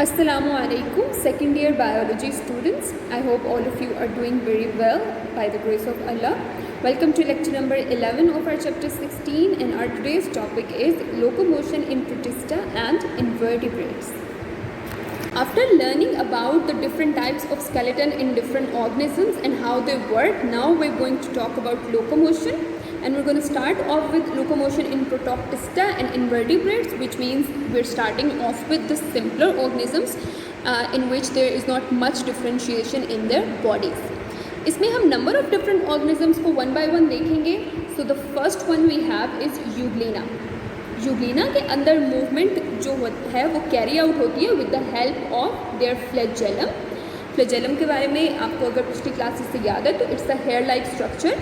Assalamu alaikum, second year biology students. I hope all of you are doing very well by the grace of Allah. Welcome to lecture number 11 of our chapter 16, and our today's topic is locomotion in Protista and invertebrates. After learning about the different types of skeleton in different organisms and how they work, now we're going to talk about locomotion. And we're going to start off with locomotion in Protista and invertebrates, which means we're starting off with the simpler organisms in which there is not much differentiation in their bodies. इसमें हम number of different organisms को one by one देखेंगे. So the first one we have is Euglena. Euglena के अंदर movement जो है वो carry out होती है with the help of their flagellum. Flagellum के बारे में आपको अगर पिछली क्लासेस से याद है तो it's a hair-like structure.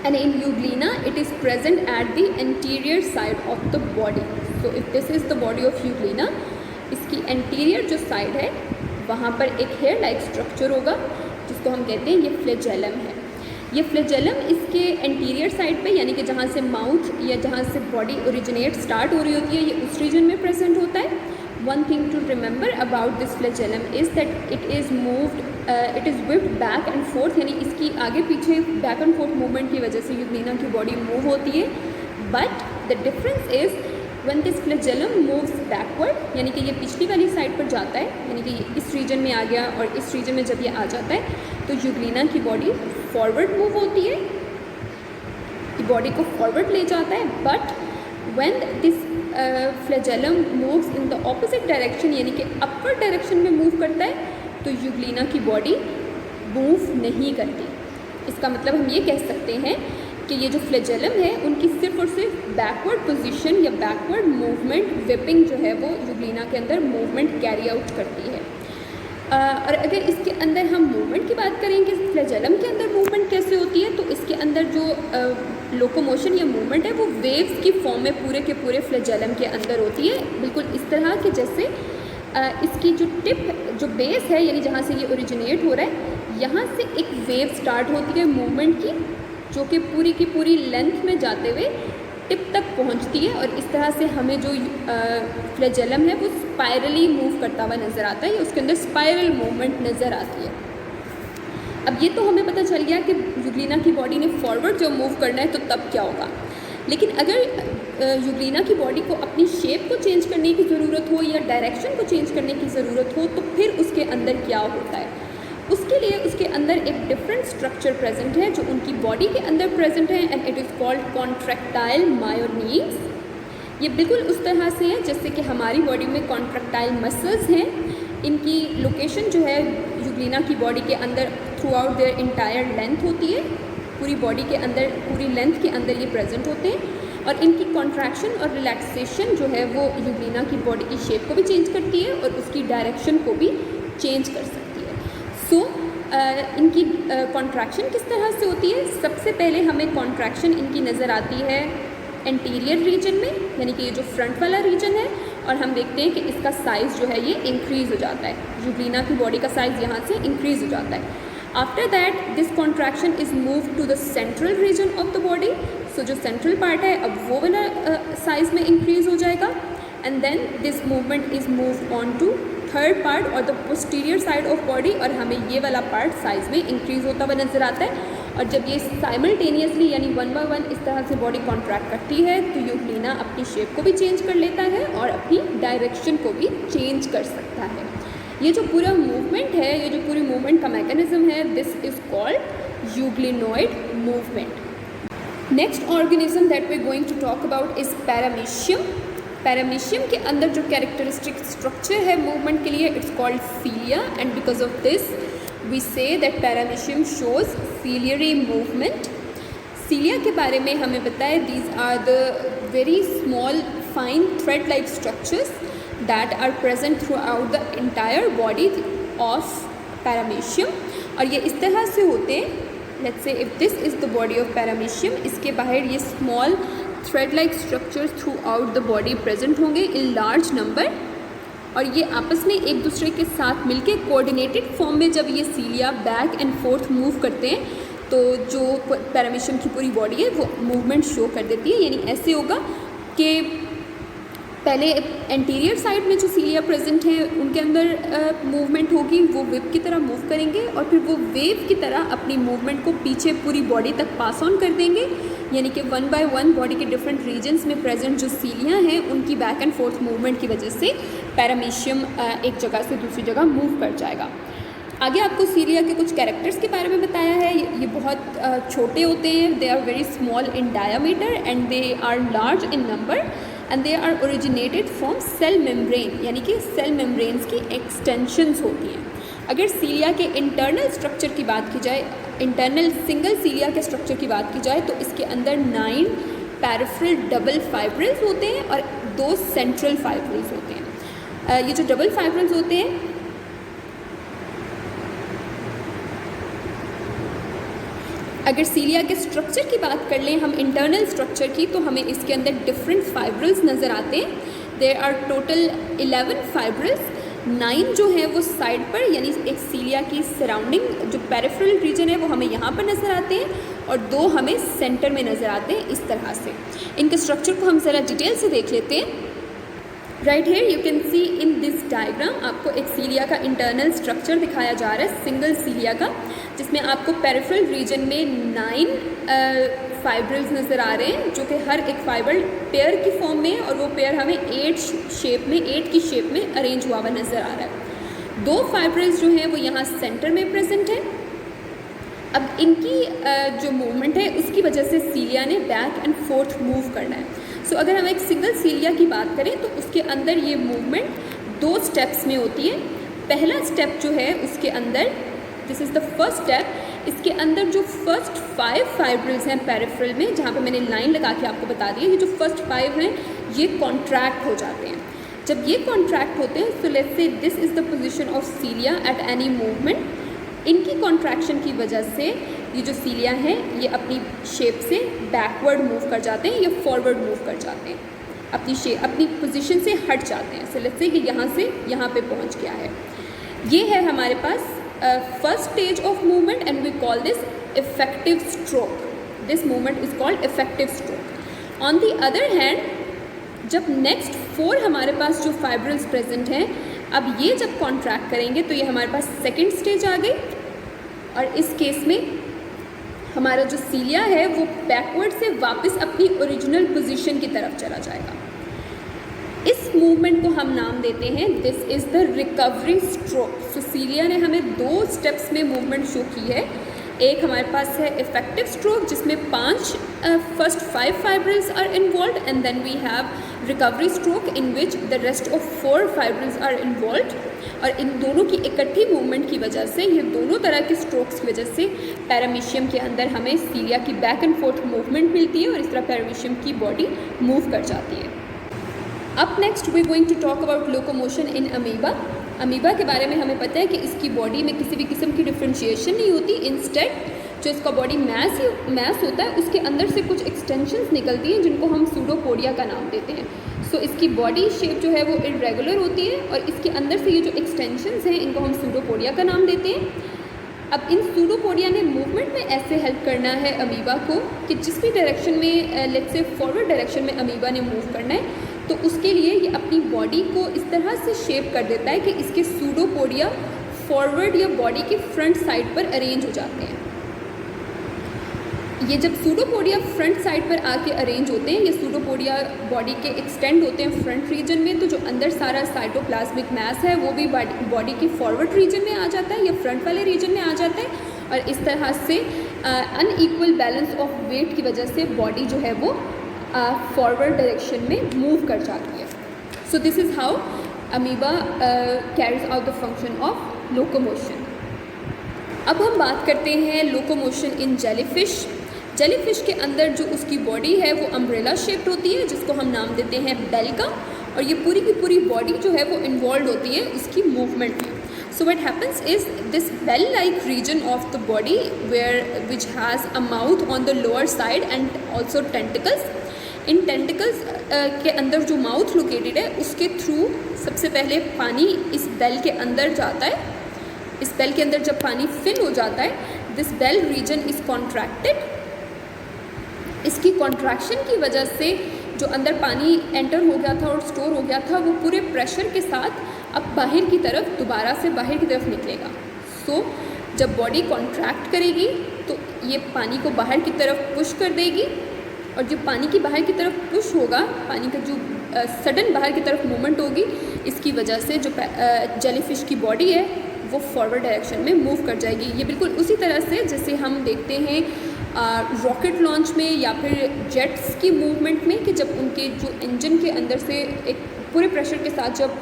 And in Euglena, it is present at the anterior side of the body. So if this is the body of Euglena, इसकी anterior जो side है वहाँ पर एक hair-like structure होगा जिसको हम कहते हैं ये flagellum है. ये flagellum इसके anterior side पे यानी कि जहाँ से mouth या जहाँ से body originate start हो रही होती है ये उस region में present होता है. One thing to remember about this flagellum is that it is whipped back and forth, यानी इसकी आगे पीछे back and forth movement की वजह से यूग्लिना की body move होती है. But the difference is when this flagellum moves backward, यानी कि ये पिछली वाली साइड पर जाता है, यानी कि ये इस रीजन में आ गया और इस रीजन में जब ये आ जाता है तो यूग्लिना की बॉडी फॉरवर्ड मूव होती है, ये बॉडी को फॉरवर्ड ले जाता है. But when this flagellum moves in the opposite direction, यानी कि upward direction में move करता है तो यूग्लिना की बॉडी मूव नहीं करती. इसका मतलब हम ये कह सकते हैं कि ये जो फ्लैजेलम है उनकी सिर्फ और सिर्फ बैकवर्ड पोजीशन या बैकवर्ड मूवमेंट विपिंग जो है वो यूग्लिना के अंदर मूवमेंट कैरी आउट करती है. और अगर इसके अंदर हम मूवमेंट की बात करें कि फ्लैजेलम के अंदर मूवमेंट कैसे होती है तो इसके अंदर जो लोकोमोशन या मूवमेंट है वो वेव्स की फॉर्म में पूरे के पूरे फ्लैजेलम के अंदर होती है, बिल्कुल इस तरह कि जैसे इसकी जो टिप जो बेस है यानी जहाँ से ये ओरिजिनेट हो रहा है यहाँ से एक वेव स्टार्ट होती है मूवमेंट की जो कि पूरी की पूरी लेंथ में जाते हुए टिप तक पहुँचती है और इस तरह से हमें जो फ्लैजेलम है वो स्पायरली मूव करता हुआ नज़र आता है, उसके अंदर स्पायरल मूवमेंट नज़र आती है. अब ये तो हमें पता चल गया कि यूग्लिना की बॉडी ने फॉरवर्ड जब मूव करना है तो तब क्या होगा. लेकिन अगर यूग्लिना की बॉडी को अपनी शेप को चेंज करने की ज़रूरत हो या डायरेक्शन को चेंज करने की ज़रूरत हो तो फिर उसके अंदर क्या होता है. उसके लिए उसके अंदर एक डिफरेंट स्ट्रक्चर प्रेजेंट है जो उनकी बॉडी के अंदर प्रेजेंट है and it is called contractile myonemes. ये बिल्कुल उस तरह से है जैसे कि हमारी बॉडी में कॉन्ट्रैक्टाइल मसल्स हैं. इनकी लोकेशन जो है यूग्लिना की बॉडी के अंदर through out their entire length होती है, पूरी बॉडी के अंदर पूरी लेंथ के अंदर ये प्रेजेंट होते हैं और इनकी कॉन्ट्रैक्शन और रिलैक्सेशन जो है वो यूग्लिना की बॉडी की शेप को भी चेंज करती है और उसकी डायरेक्शन को भी चेंज कर सकती है. सो इनकी कॉन्ट्रैक्शन किस तरह से होती है. सबसे पहले हमें कॉन्ट्रैक्शन इनकी नज़र आती है एंटीरियर रीजन में, यानी कि ये जो फ्रंट वाला रीजन है, और हम देखते हैं कि इसका साइज़ जो है ये इंक्रीज़ हो जाता है. यूग्लिना की बॉडी का साइज़ यहाँ से इंक्रीज़ हो जाता है. After that this contraction is move to the central region of the body. So जो सेंट्रल पार्ट है अब वो वाला साइज़ में इंक्रीज़ हो जाएगा and then this movement is move on to third part और the posterior side of body और हमें ये वाला पार्ट साइज़ में इंक्रीज़ होता हुआ नज़र आता है. और जब ये साइमल्टेनियसली यानी वन बाय वन इस तरह से बॉडी कॉन्ट्रैक्ट करती है तो यूग्लिना अपनी शेप को भी चेंज कर लेता है और अपनी डायरेक्शन को भी चेंज कर सकता है. ये जो पूरा मूवमेंट है, ये जो पूरी मूवमेंट का मैकेनिज्म है, this is called euglenoid movement. Next organism that we going to talk about is paramecium. Paramecium के अंदर जो कैरेक्टरिस्टिक स्ट्रक्चर है मूवमेंट के लिए it's called cilia and because of this we say that paramecium shows ciliary movement. Cilia के बारे में हमें बताया these are the very small fine thread like structures that are present throughout the entire body of paramecium. और ये इस तरह से होते हैं, let's say if this is the body of paramecium, इसके बाहर ये small thread like structures through out the body present होंगे इन लार्ज नंबर और ये आपस में एक दूसरे के साथ मिलके कोऑर्डिनेटेड फॉर्म में जब ये सीलिया बैक एंड फोर्थ मूव करते हैं तो जो पैरामीशियम की पूरी बॉडी है वो मूवमेंट शो कर देती है. यानी ऐसे होगा कि पहले एंटीरियर साइड में जो सीलिया प्रेजेंट हैं उनके अंदर मूवमेंट होगी, वो वेव की तरह मूव करेंगे और फिर वो वेव की तरह अपनी मूवमेंट को पीछे पूरी बॉडी तक पास ऑन कर देंगे, यानी कि वन बाय वन बॉडी के डिफरेंट रीजन्स में प्रेजेंट जो सीलिया हैं उनकी बैक एंड फोर्थ मूवमेंट की वजह से पैरामीशियम एक जगह से दूसरी जगह मूव कर जाएगा। आगे आपको सीलिया के कुछ कैरेक्टर्स के बारे में बताया है। ये बहुत छोटे होते हैं, they are very small in diameter and they are large in number and they are originated from cell membrane, यानी कि सेल मेम्ब्रेन्स की एक्सटेंशंस होती हैं। अगर सीलिया के इंटरनल स्ट्रक्चर की बात की जाए, इंटरनल सिंगल सीलिया के स्ट्रक्चर की बात की जाए, तो इसके अंदर 9 पैरिफेरल डबल फाइब्रिल्स होते हैं और 2 सेंट्रल फाइब्रिल्स होते हैं। ये जो डबल फाइब्रिल्स होते हैं, अगर सीलिया के स्ट्रक्चर की बात कर लें हम, इंटरनल स्ट्रक्चर की, तो हमें इसके अंदर डिफरेंट फाइब्रिल्स नज़र आते हैं। देयर आर टोटल 11 फाइब्रिल्स, 9 जो है वो साइड पर, यानी एक सीलिया की सराउंडिंग जो पेरिफेरल रीजन है वो हमें यहाँ पर नज़र आते हैं और 2 हमें सेंटर में नज़र आते हैं। इस तरह से इनके स्ट्रक्चर को हम ज़रा डिटेल से देख लेते हैं। Right here you can see in this diagram, आपको एक सीलिया का इंटरनल स्ट्रक्चर दिखाया जा रहा है, सिंगल सीलिया का, जिसमें आपको पेरिफेरल रीजन में 9 फाइब्रिल्स नज़र आ रहे हैं, जो कि हर एक फाइबर पेयर की फॉर्म में है और वो पेयर हमें 8 की शेप में अरेंज हुआ हुआ नज़र आ रहा है। 2 फाइब्रिल्स जो हैं वो यहाँ सेंटर में प्रेजेंट है। अब इनकी जो मूवमेंट है उसकी वजह से सीलिया ने बैक एंड फोर्थ मूव करना है। सो अगर हम एक सिंगल सीलिया की बात करें तो उसके अंदर ये मूवमेंट 2 स्टेप्स में होती है। पहला स्टेप जो है उसके अंदर, this is the first step, इसके अंदर जो फर्स्ट 5 फाइब्रिल्स हैं पेरिफेरल में, जहाँ पे मैंने लाइन लगा के आपको बता दी है, ये जो फर्स्ट 5 हैं ये कॉन्ट्रैक्ट हो जाते हैं। जब ये कॉन्ट्रैक्ट होते हैं, so let's say this is the position of सीलिया at any movement. इनकी कॉन्ट्रैक्शन की वजह से ये जो सीलिया हैं ये अपनी शेप से बैकवर्ड मूव कर जाते हैं या फॉरवर्ड मूव कर जाते हैं, अपनी पोजीशन से हट जाते हैं। सो लेट्स से ये यहाँ से यहाँ पे पहुँच गया है। ये है हमारे पास first stage of movement and we call this effective stroke. This movement is called effective stroke. On the other hand, जब नेक्स्ट 4 हमारे पास जो फाइब्रिल्स प्रेजेंट हैं, अब ये जब कॉन्ट्रैक्ट करेंगे तो ये हमारे पास सेकेंड स्टेज आ गई और इस केस में हमारा जो सीलिया है वो बैकवर्ड से वापस अपनी ओरिजिनल पोजीशन की तरफ चला जाएगा। इस मूवमेंट को हम नाम देते हैं, this is the recovery stroke. So cilia ने हमें 2 स्टेप्स में मूवमेंट शो की है। एक हमारे पास है इफेक्टिव स्ट्रोक जिसमें first 5 fibrils are involve and then we have recovery stroke in which the rest of 4 fibrils are involve. और इन दोनों की इकट्ठी मूवमेंट की वजह से, ये दोनों तरह के स्ट्रोक्स की वजह से पैरामीशियम के अंदर हमें सीलिया की बैक एंड फोर्थ मूवमेंट मिलती है और इस तरह पैरामीशियम की बॉडी मूव कर जाती है। अब next we going to talk about locomotion in amoeba. Amoeba के बारे में हमें पता है कि इसकी बॉडी में किसी भी किस्म की डिफ्रेंशिएशन नहीं होती। इंस्टेड जो इसका बॉडी मैस होता है उसके अंदर से कुछ एक्सटेंशंस निकलती हैं जिनको हम सूडोपोडिया का नाम देते हैं। सो इसकी बॉडी शेप जो है वो इरेगुलर होती है और इसके अंदर से ये जो एक्सटेंशंस हैं इनको हम सूडोपोडिया का नाम देते हैं। अब इन सूडोपोडिया ने मूवमेंट में ऐसे हेल्प करना है अमीबा को कि जिस भी डायरेक्शन में, लेट्स से फॉरवर्ड डायरेक्शन में अमीबा ने मूव करना है, तो उसके लिए ये अपनी बॉडी को इस तरह से शेप कर देता है कि इसके सूडोपोडिया फॉरवर्ड या बॉडी के फ्रंट साइड पर अरेंज हो जाते हैं। ये जब सूडोपोडिया फ्रंट साइड पर आके अरेंज होते हैं, ये सूडोपोडिया बॉडी के एक्सटेंड होते हैं फ्रंट रीजन में, तो जो अंदर सारा साइटोप्लाज्मिक मैस है वो भी बॉडी के फॉरवर्ड रीजन में आ जाता है या फ्रंट वाले रीजन में आ जाता है। और इस तरह से अनइक्वल बैलेंस ऑफ वेट की वजह से बॉडी जो है वो फॉरवर्ड डायरेक्शन में मूव कर जाती है। सो this is how amoeba carries out the function of locomotion. अब हम बात करते हैं लोकोमोशन इन जेलीफिश। जेलीफिश के अंदर जो उसकी बॉडी है वो अम्ब्रेला शेप्ड होती है जिसको हम नाम देते हैं बेल का, और ये पूरी की पूरी बॉडी जो है वो इन्वॉल्व होती है इसकी मूवमेंट में। So what happens is this bell-like region of the body which has a mouth on the lower side and also tentacles. In tentacles के अंदर जो माउथ लोकेटेड है उसके थ्रू सबसे पहले पानी इस बेल के अंदर जाता है। इस बेल के अंदर जब पानी फिल हो जाता है, this bell region is contracted. इसकी कॉन्ट्रैक्शन की वजह से जो अंदर पानी एंटर हो गया था और स्टोर हो गया था वो पूरे प्रेशर के साथ अब बाहर की तरफ दोबारा से बाहर की तरफ निकलेगा। सो जब बॉडी कॉन्ट्रैक्ट करेगी तो ये पानी को बाहर की तरफ पुश कर देगी, और जो पानी की बाहर की तरफ पुश होगा, पानी का जो सडन बाहर की तरफ मूवमेंट होगी, इसकी वजह से जो जेलीफिश की बॉडी है वो फॉरवर्ड डायरेक्शन में मूव कर जाएगी। ये बिल्कुल उसी तरह से जैसे हम देखते हैं रॉकेट लॉन्च में या फिर जेट्स की मूवमेंट में, कि जब उनके जो इंजन के अंदर से एक पूरे प्रेशर के साथ जब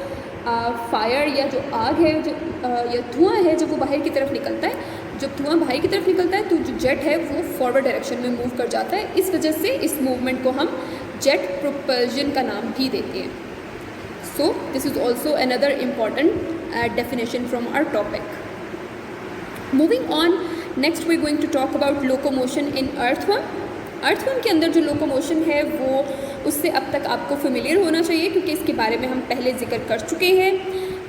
फायर या जो आग है जो या धुआं है जब वो बाहर की तरफ निकलता है, जब धुआं बाहर की तरफ निकलता है तो जो जेट है वो फॉरवर्ड डायरेक्शन में मूव कर जाता है। इस वजह से इस मूवमेंट को हम जेट प्रोपल्जन का नाम भी देते हैं। So this is also another important definition from our topic. Moving on, next we going to talk about locomotion in earthworm. Earthworm के अंदर जो लोकोमोशन है वो उससे अब तक आपको फेमिलियर होना चाहिए, क्योंकि इसके बारे में हम पहले जिक्र कर चुके हैं।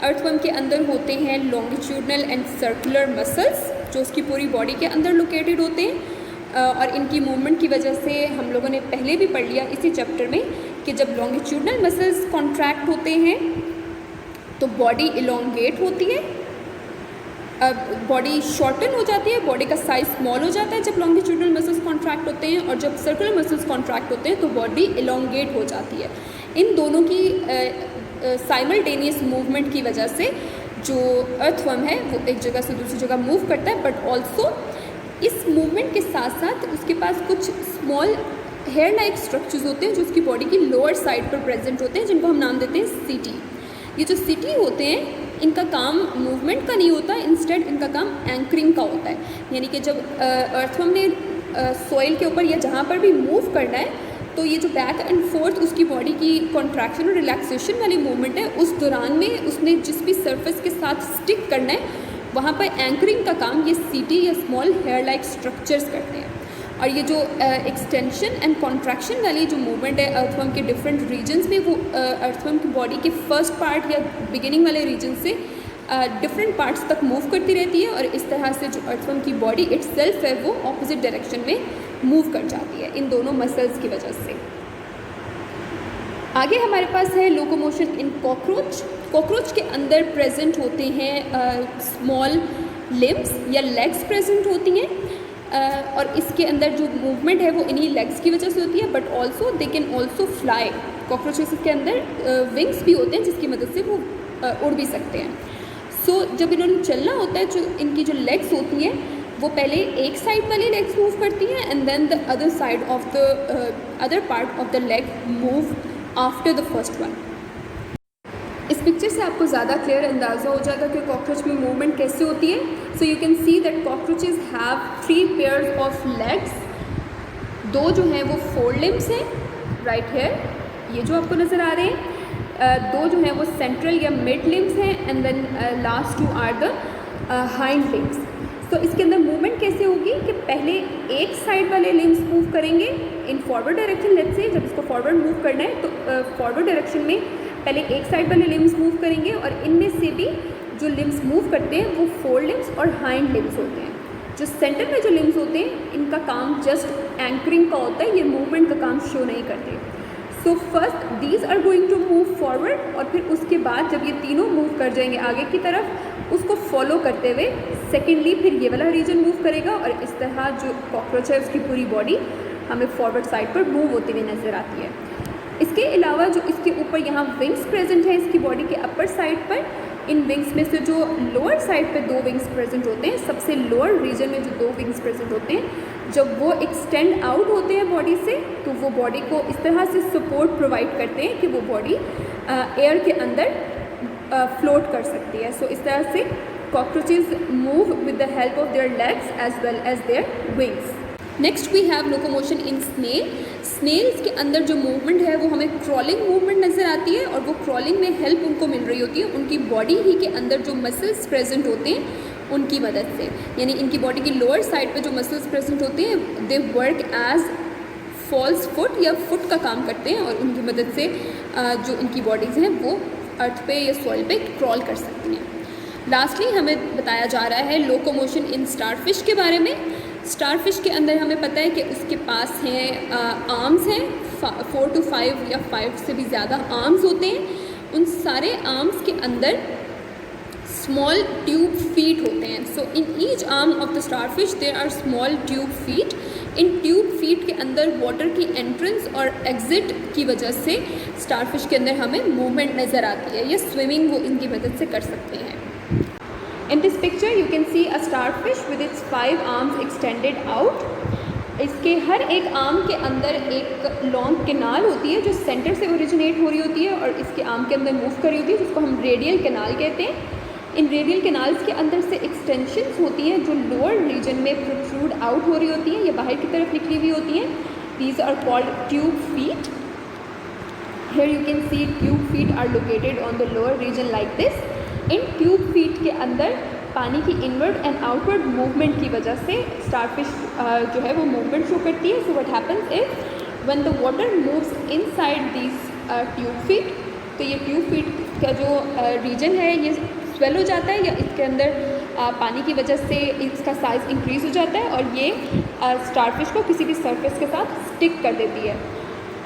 अर्थवर्म के अंदर होते हैं लॉन्गिट्यूडनल एंड सर्कुलर मसल्स, जो उसकी पूरी बॉडी के अंदर लोकेटेड होते हैं, और इनकी मूवमेंट की वजह से हम लोगों ने पहले भी पढ़ लिया इसी चैप्टर में कि जब लॉन्गिट्यूडनल मसल्स कॉन्ट्रैक्ट होते हैं तो बॉडी इलोंगेट होती है, बॉडी शॉर्टन हो जाती है, बॉडी का साइज स्मॉल हो जाता है जब लॉन्गिट्यूडनल मसल्स कॉन्ट्रैक्ट होते हैं, और जब सर्कुलर मसल्स कॉन्ट्रैक्ट होते हैं तो बॉडी इलोंगेट हो जाती है। इन दोनों की साइमल्टेनियस मूवमेंट की वजह से जो अर्थवर्म है वो एक जगह से दूसरी जगह मूव करता है, बट ऑल्सो इस मूवमेंट के साथ साथ उसके पास कुछ स्मॉल हेयर लाइक स्ट्रक्चर्स होते हैं जो उसकी बॉडी की लोअर साइड पर प्रेजेंट होते हैं, जिनको हम नाम देते हैं सीटी। ये जो सीटी होते हैं इनका काम मूवमेंट का नहीं होता, इंस्टेड इनका काम एंकरिंग का होता है। यानी कि जब अर्थवर्म ने सॉइल के ऊपर या जहाँ पर भी मूव करना है तो ये जो बैक एंड फोर्थ उसकी बॉडी की कॉन्ट्रैक्शन और रिलैक्सेशन वाली मूवमेंट है, उस दौरान में उसने जिस भी सरफेस के साथ स्टिक करना है वहाँ पर एंकरिंग का काम ये सीटी या स्मॉल हेयर लाइक स्ट्रक्चर्स करते हैं। और ये जो एक्सटेंशन एंड कॉन्ट्रैक्शन वाली जो मूवमेंट है अर्थवर्म के डिफरेंट रीजन्स में, वो अर्थवर्म की बॉडी के फर्स्ट पार्ट या बिगिनिंग वाले रीजन से डिफरेंट पार्ट्स तक मूव करती रहती है, और इस तरह से जो अर्थवर्म की बॉडी इटसेल्फ है वो ऑपोजिट डायरेक्शन में मूव कर जाती है इन दोनों मसल्स की वजह से। आगे हमारे पास है लोकोमोशन इन कॉकरोच। कॉकरोच के अंदर प्रेजेंट होते हैं स्मॉल लिम्स या लेग्स प्रेजेंट होती हैं, और इसके अंदर जो मूवमेंट है वो इन्हीं लेग्स की वजह से होती है, but also they can also fly. Cockroaches के अंदर विंग्स भी होते हैं जिसकी मदद से वो उड़ भी सकते हैं। सो जब इन्होंने चलना होता है, जो इनकी जो लेग्स होती हैं वो पहले एक साइड वाली लेग्स मूव करती हैं, and then the other side of the other part of the leg move after the first one. इस पिक्चर से आपको ज़्यादा क्लियर अंदाज़ा हो जाएगा कि कॉकरोच में मूवमेंट कैसे होती है। So you can see that cockroaches have 3 pairs of legs. 2 जो हैं वो 4 लिम्स हैं राइट हेयर, ये जो आपको नज़र आ रहे हैं। 2 जो हैं वो सेंट्रल या मिड लिम्स हैं, and then last 2 are the hind limbs. तो इसके अंदर मूवमेंट कैसे होगी कि पहले एक साइड वाले लिम्स मूव करेंगे in forward direction. Let's say जब इसको फॉरवर्ड मूव करना है तो फॉरवर्ड डायरेक्शन में पहले एक साइड वाले लिम्स मूव करेंगे, और इनमें से भी जो लिम्स मूव करते हैं वो 4 लिम्स और हाइंड लिम्स होते हैं। जो सेंटर में जो लिम्स होते हैं इनका काम जस्ट एंकरिंग का होता है, ये मूवमेंट का काम शो नहीं करते। So first these are going to move forward, और फिर उसके बाद जब ये तीनों मूव कर जाएंगे आगे की तरफ, उसको फॉलो करते हुए सेकेंडली फिर ये वाला रीजन मूव करेगा, और इस तरह जो कॉकरोच है उसकी पूरी बॉडी हमें फॉरवर्ड साइड पर मूव होती हुई नज़र आती है। इसके अलावा जो इसके ऊपर यहाँ विंग्स प्रेजेंट है इसकी बॉडी के अपर साइड पर, इन विंग्स में से जो लोअर साइड पे 2 विंग्स प्रेजेंट होते हैं, सबसे लोअर रीजन में जो 2 विंग्स प्रेजेंट होते हैं, जब वो एक्सटेंड आउट होते हैं बॉडी से तो वो बॉडी को इस तरह से सपोर्ट प्रोवाइड करते हैं कि वो बॉडी एयर के अंदर फ्लोट कर सकती है। सो इस तरह से cockroaches move with the help of their legs as well as their wings. Next we have locomotion in snail. Snails के अंदर जो मूवमेंट है वो हमें क्रॉलिंग मूवमेंट नज़र आती है, और वो क्रॉलिंग में हेल्प उनको मिल रही होती है उनकी बॉडी ही के अंदर जो मसल्स प्रेजेंट होते हैं उनकी मदद से। यानी इनकी बॉडी की लोअर साइड पे जो मसल्स प्रेजेंट होते हैं they work as false foot या फुट का काम करते हैं, और उनकी मदद से जो इनकी बॉडीज़ हैं वो अर्थ पे या सॉइल पे क्रॉल कर सकती हैं। लास्टली हमें बताया जा रहा है लोकोमोशन इन स्टारफिश के बारे में। स्टारफिश के अंदर हमें पता है कि उसके पास हैं आर्म्स हैं 4 to 5 या 5 से भी ज़्यादा आर्म्स होते हैं। उन सारे आर्म्स के अंदर स्मॉल ट्यूब फीट होते हैं। So in each arm of the starfish there are small tube feet. इन ट्यूब फीट के अंदर वाटर की एंट्रेंस और एग्जिट की वजह से स्टारफिश के अंदर हमें मूवमेंट नज़र आती है, या स्विमिंग वो इनकी मदद से कर सकते हैं। In this picture you can see a starfish with its 5 arms extended out. इसके हर एक आर्म के अंदर एक लॉन्ग कैनाल होती है जो सेंटर से ओरिजिनेट हो रही होती है और इसके आर्म के अंदर मूव कर रही होती है, जिसको हम रेडियल कैनाल कहते हैं। इन रेडियल कैनाल्स के अंदर से एक्सटेंशंस होती हैं जो लोअर रीजन में प्रोट्रूड आउट हो रही होती हैं, या बाहर की तरफ निकली हुई होती हैं। These are called tube feet. Here you can see tube feet are located on the lower region like this. In tube feet के अंदर पानी की इनवर्ड एंड आउटवर्ड मूवमेंट की वजह से स्टारफिश जो है वो मूवमेंट शो करती है। So what happens is when the water moves inside these tube feet, तो ये ट्यूब फीट का जो रीजन है ये स्वेल हो जाता है, या इसके अंदर पानी की वजह से इसका साइज़ इंक्रीज़ हो जाता है और ये स्टारफिश को किसी भी सरफेस के साथ स्टिक कर देती है।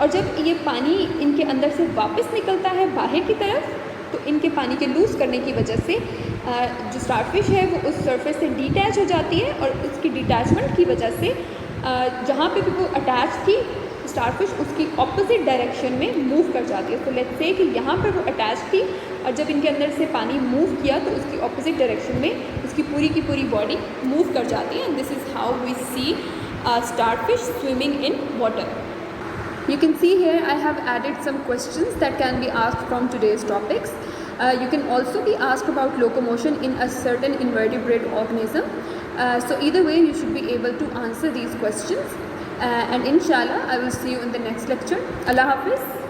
और जब ये पानी इनके अंदर से वापस निकलता है बाहर की तरफ, तो इनके पानी के लूज़ करने की वजह से जो स्टारफिश है वो उस सरफेस से डिटैच हो जाती है, और उसकी डिटैचमेंट की वजह से जहाँ पे भी वो अटैच थी स्टारफिश उसकी ऑपोजिट डायरेक्शन में मूव कर जाती है। तो लेट्स से कि यहाँ पर वो अटैच थी और जब इनके अंदर से पानी मूव किया तो उसकी ऑपोजिट डायरेक्शन में उसकी पूरी की पूरी बॉडी मूव कर जाती है। And this is how we see starfish swimming in water. You can see here I have added some questions that can be asked from today's topics. You can also be asked about locomotion in a certain invertebrate organism. So either way you should be able to answer these questions. And inshallah I will see you in the next lecture. Allah Hafiz.